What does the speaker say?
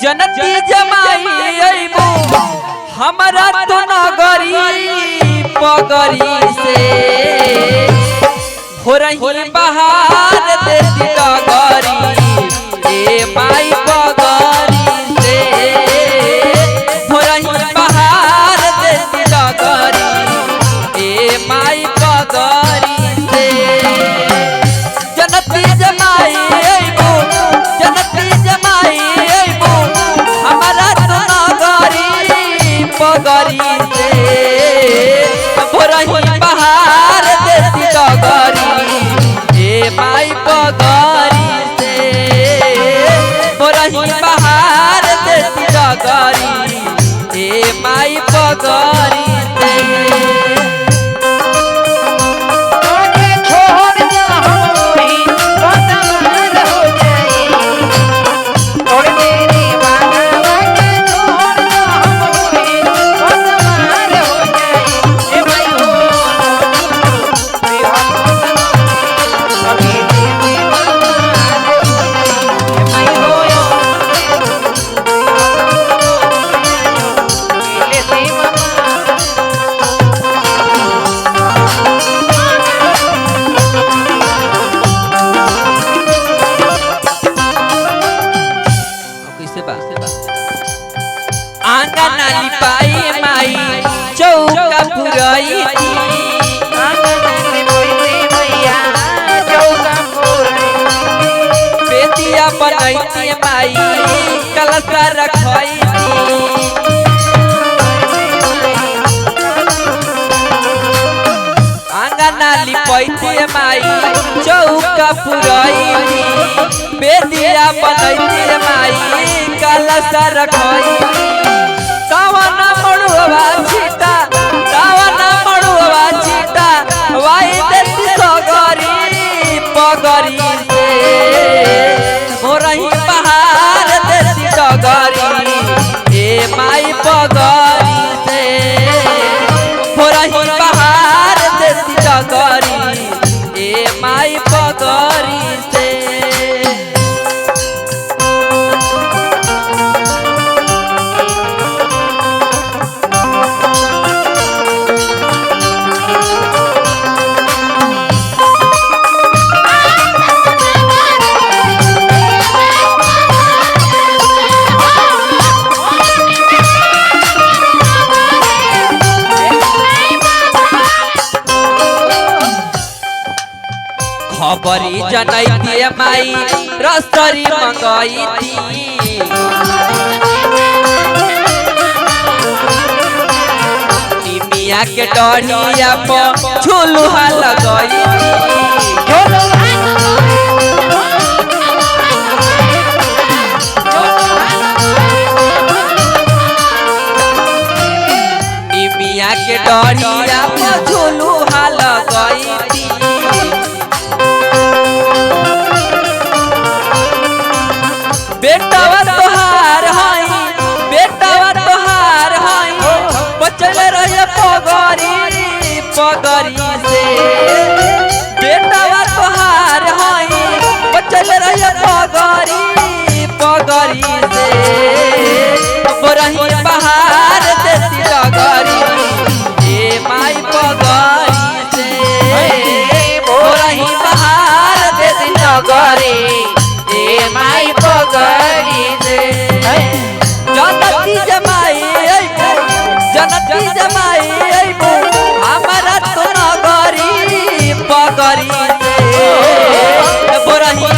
जनती जमाई अइबू हमरा तो नगरी पगरी से हो रही बहार देती डगरी ए माई पगरी से हो रही बहार देती डगरी ए माई पगरी से जनती जमाई अइबू जनती जमाई अइबू हमरा तो नगरी पगरी से हो रही बहार देती डगरी ए माई पगरी से हो रही बहार देती डगरी ए माई पगरी से आंगन लिपाई माई चौका पुरई बेतिया बनैती माई कलशा रखई आंगन लिपैती माई चौका पुरई बेतिया बनैती माई कलशा रखई तावना मड़ुआ छीटा तावना मड़ुआ छीटा वाई देती सगरी पगरी से हो रही बहार देती डगरी ए माई पगरी से हो रही बहार देती डगरी ए माई पगरी से खबरी जनैती माई रसरी मंगैती निमिया के डढ़िया पर झुलुहा लगैती निमिया के डढ़िया पर झुलुहा लगैती बेटावा तोहार हई बेटावा तोहार हई बचल रहे पगरी पगरी से बेटावा तोहार हई बचल रहे पगरी पगरी से रही बहार देती डगरी ए माई पगरी से रही बहार देती डगरी ए माई पगरी से जनती जमाई अइबू जनती जमाई अइबू हमरा तो नगरी पगरी से हो रही